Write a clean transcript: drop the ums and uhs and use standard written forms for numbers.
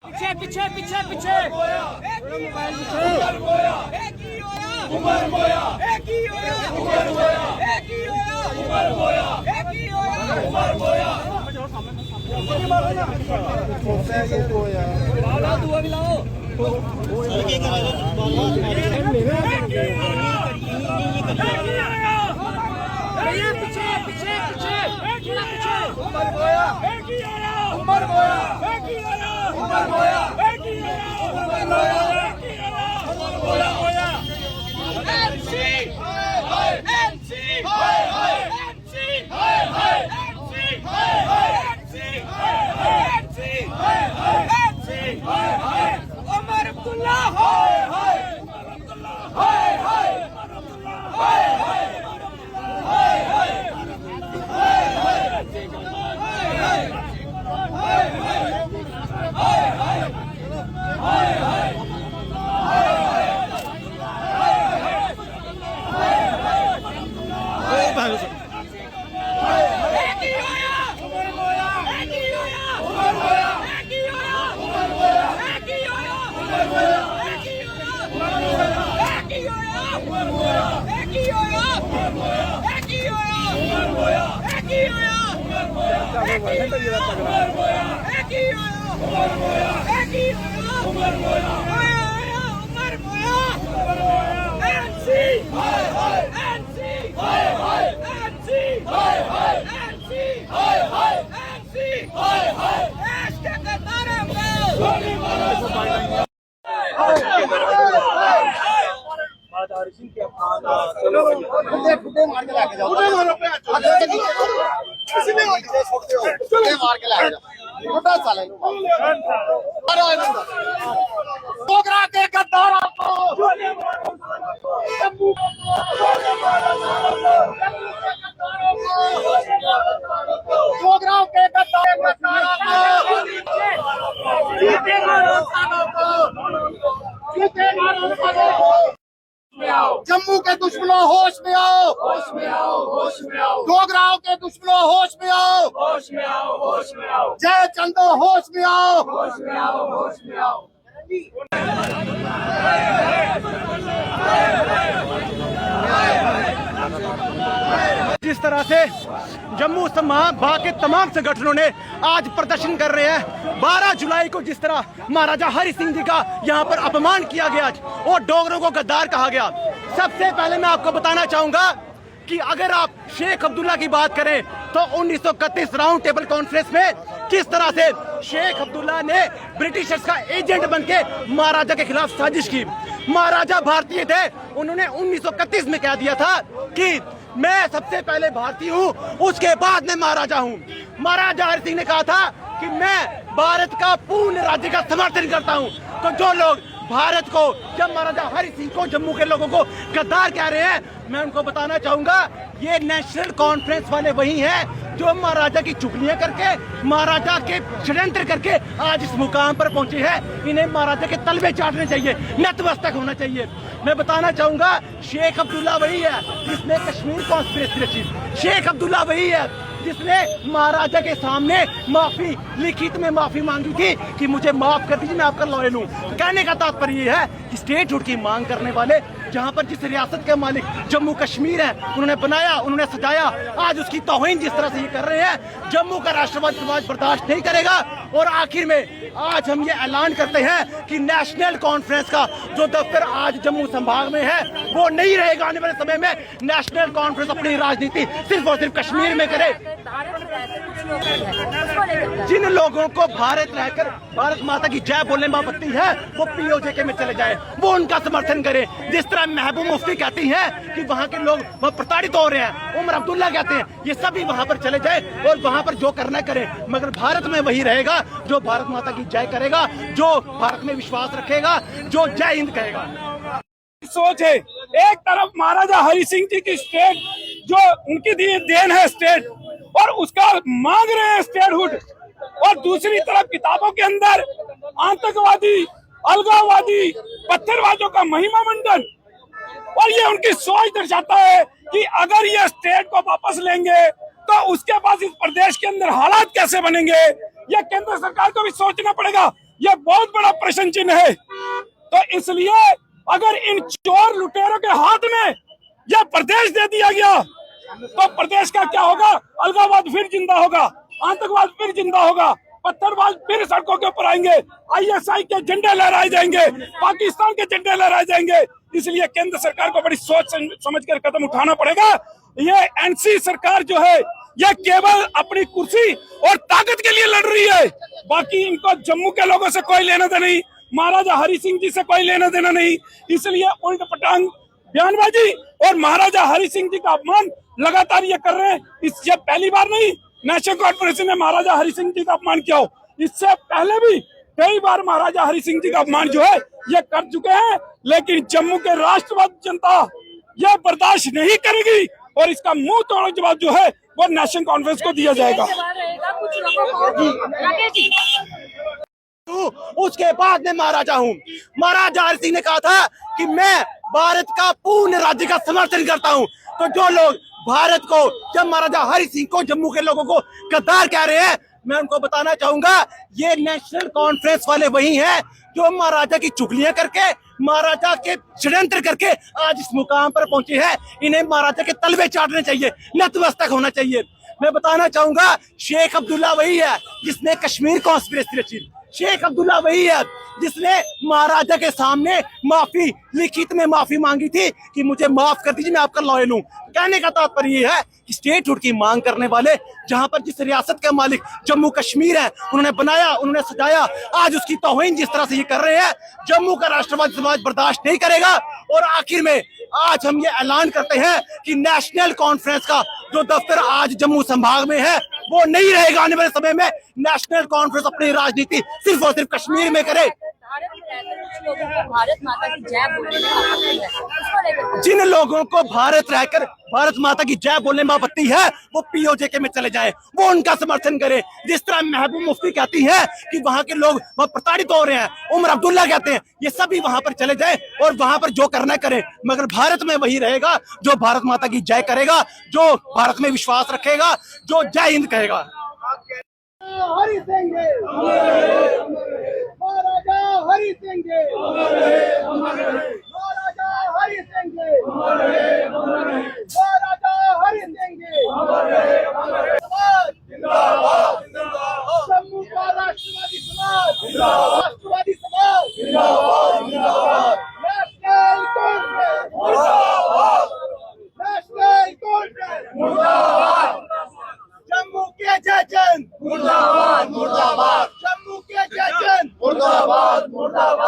पीछे पीछे पीछे पीछे जम्मू के दुश्मनों होश में आओ, होश में आओ, होश में आओ। डोगराओं के दुश्मनों होश में आओ, होश में आओ, होश में आओ। जय चंदो होश में आओ, होश में आओ, होश में आओ। जिस तरह से जम्मू संभाग के तमाम संगठनों ने आज प्रदर्शन कर रहे हैं, 12 जुलाई को जिस तरह महाराजा हरि सिंह जी का यहाँ पर अपमान किया गया और डोगरों को गद्दार कहा गया। सबसे पहले मैं आपको बताना चाहूंगा कि अगर आप शेख अब्दुल्ला की बात करें तो 1931 राउंड टेबल कॉन्फ्रेंस में किस तरह से शेख अब्दुल्ला ने ब्रिटिशर्स का एजेंट बनके महाराजा के खिलाफ साजिश की। महाराजा भारतीय थे, उन्होंने 1931 में कह दिया था कि मैं सबसे पहले भारतीय हूँ, उसके बाद मैं महाराजा हूँ। महाराजा हरि सिंह ने कहा था कि मैं भारत का पूर्ण राज्य का समर्थन करता हूँ। तो जो लोग भारत को, जब महाराजा हरि सिंह को, जम्मू के लोगों को गद्दार कह रहे हैं, मैं उनको बताना चाहूंगा ये नेशनल कॉन्फ्रेंस वाले वही हैं जो महाराजा की चुगलियां करके, महाराजा के षड्यंत्र करके आज इस मुकाम पर पहुंचे हैं। इन्हें महाराजा के तलवे चाटने चाहिए, नतमस्तक होना चाहिए। मैं बताना चाहूंगा शेख अब्दुल्ला वही है जिसने कश्मीर कॉन्स्पिरेसी रची। शेख अब्दुल्ला वही है जिसने महाराजा के सामने माफी, लिखित में माफी मांगी थी कि मुझे माफ कर दीजिए, मैं आपका लॉयल हूँ। कहने का तात्पर्य ये है कि स्टेटहुड की मांग करने वाले, जहाँ पर जिस रियासत के मालिक जम्मू कश्मीर है, उन्होंने बनाया, उन्होंने सजाया, आज उसकी तौहीन जिस तरह से ये कर रहे हैं, जम्मू का राष्ट्रवादी समाज बर्दाश्त नहीं करेगा। और आखिर में आज हम ये ऐलान करते हैं कि नेशनल कॉन्फ्रेंस का जो दफ्तर आज जम्मू संभाग में है वो नहीं रहेगा। आने वाले समय में नेशनल कॉन्फ्रेंस अपनी राजनीति सिर्फ और सिर्फ कश्मीर में करे। जिन लोगों को भारत रहकर भारत माता की जय बोलने में आपत्ति है वो पीओजे में चले जाए, वो उनका समर्थन करे। जिस तरह महबूब मुफ्ती कहती हैं कि वहाँ के लोग वहाँ प्रताड़ित हो रहे हैं, उमर अब्दुल्ला कहते हैं, ये सभी वहाँ पर चले जाए और वहाँ पर जो करना करे, मगर भारत में वही रहेगा जो भारत माता की जय करेगा, जो भारत में विश्वास रखेगा, जो जय हिंद कहेगा। सोच है, एक तरफ महाराजा हरि सिंह जी की स्टेट जो उनकी देन है स्टेट, और उसका मांग रहे हैं स्टेटहुड, और दूसरी तरफ किताबों के अंदर आतंकवादी, अलगाववादी, पत्थरबाजों का महिमा मंडन। और ये उनकी सोच दर्शाता है कि अगर ये स्टेट को वापस लेंगे तो उसके बाद इस प्रदेश के अंदर हालात कैसे बनेंगे, ये केंद्र सरकार को भी सोचना पड़ेगा। ये बहुत बड़ा प्रश्न चिन्ह है। तो इसलिए अगर इन चोर लुटेरों के हाथ में यह प्रदेश दे दिया गया तो प्रदेश का क्या होगा? अलगाववाद फिर जिंदा होगा, आतंकवाद फिर जिंदा होगा, पत्थरबाज फिर सड़कों के ऊपर आएंगे, आईएसआई के झंडे लहराए जाएंगे, पाकिस्तान के झंडे लहराए जाएंगे। इसलिए केंद्र सरकार को बड़ी सोच समझ कर कदम उठाना पड़ेगा। ये एनसी सरकार जो है यह केवल अपनी कुर्सी और ताकत के लिए लड़ रही है। बाकी इनको जम्मू के लोगों से कोई लेना देना नहीं, महाराजा हरि सिंह जी से कोई लेना देना नहीं। इसलिए उल्ट पटांग बयानबाजी और महाराजा हरि सिंह जी का अपमान लगातार ये कर रहे हैं। इससे पहली बार नहीं नेशनल कॉन्फ्रेंस ने महाराजा हरि सिंह जी का अपमान किया हो, इससे पहले भी कई बार महाराजा हरि सिंह जी का अपमान जो है ये कर चुके हैं। लेकिन जम्मू के राष्ट्रवादी जनता यह बर्दाश्त नहीं करेगी और इसका मुंह तोड़ जवाब जो है वो नेशनल कॉन्फ्रेंस को दिया जाएगा। उसके बाद मैं महाराजा हूँ। महाराजा हरि सिंह ने कहा था कि मैं भारत का पूर्ण राज्य का समर्थन करता हूँ। तो जो लोग भारत को, जब महाराजा हरि सिंह को, जम्मू के लोगों को गद्दार कह रहे हैं, मैं उनको बताना चाहूंगा ये नेशनल कॉन्फ्रेंस वाले वही हैं जो महाराजा की चुगलियां करके, महाराजा के षड्यंत्र करके आज इस मुकाम पर पहुंचे हैं। इन्हें महाराजा के तलवे चाटने चाहिए, नतमस्तक होना चाहिए। मैं बताना चाहूंगा शेख अब्दुल्ला वही है जिसने कश्मीर कॉन्स्पिरेसी रची। शेख अब्दुल्ला वही है जिसने महाराजा के सामने माफी, लिखित में माफी मांगी थी कि मुझे माफ कर दीजिए, मैं आपका लॉयल हूँ। कहने का तात्पर्य ये है कि स्टेटहुड की मांग करने वाले, जहां पर जिस रियासत के मालिक जम्मू कश्मीर है, उन्होंने बनाया, उन्होंने सजाया, आज उसकी तौहीन जिस तरह से ये कर रहे हैं, जम्मू का राष्ट्रवादी समाज बर्दाश्त नहीं करेगा। और आखिर में आज हम ये ऐलान करते हैं कि नेशनल कॉन्फ्रेंस का जो दफ्तर आज जम्मू संभाग में है वो नहीं रहेगा। आने वाले समय में नेशनल कॉन्फ्रेंस अपनी राजनीति सिर्फ और सिर्फ कश्मीर में करे। भारत माता की जय बोलने में आपत्ति है, उसको लेकर जिन लोगों को भारत रहकर भारत माता की जय बोलने में आपत्ति है वो पीओजेके में चले जाएं, वो उनका समर्थन करें। जिस तरह महबूब मुफ्ती कहती है कि वहां के लोग वहां प्रताड़ित हो रहे हैं, उमर अब्दुल्ला कहते हैं, ये सभी वहां पर चले जाएं और वहां पर जो करना करें, मगर भारत में वही रहेगा जो भारत माता की जय करेगा, जो भारत में विश्वास रखेगा, जो जय हिंद कहेगा। हरि सिंह महाराजा हरि सिंह महाराजा हरि सिंह महाराजा हरि सिंह जिंदाबाद जम्मू का राष्ट्रवादी समाज राष्ट्रवादी समाज national conference national conference Jammu के जयचंद मुर्दाबाद मुर्दाबाद, जम्मू के जयचंद मुर्दाबाद मुर्दाबाद।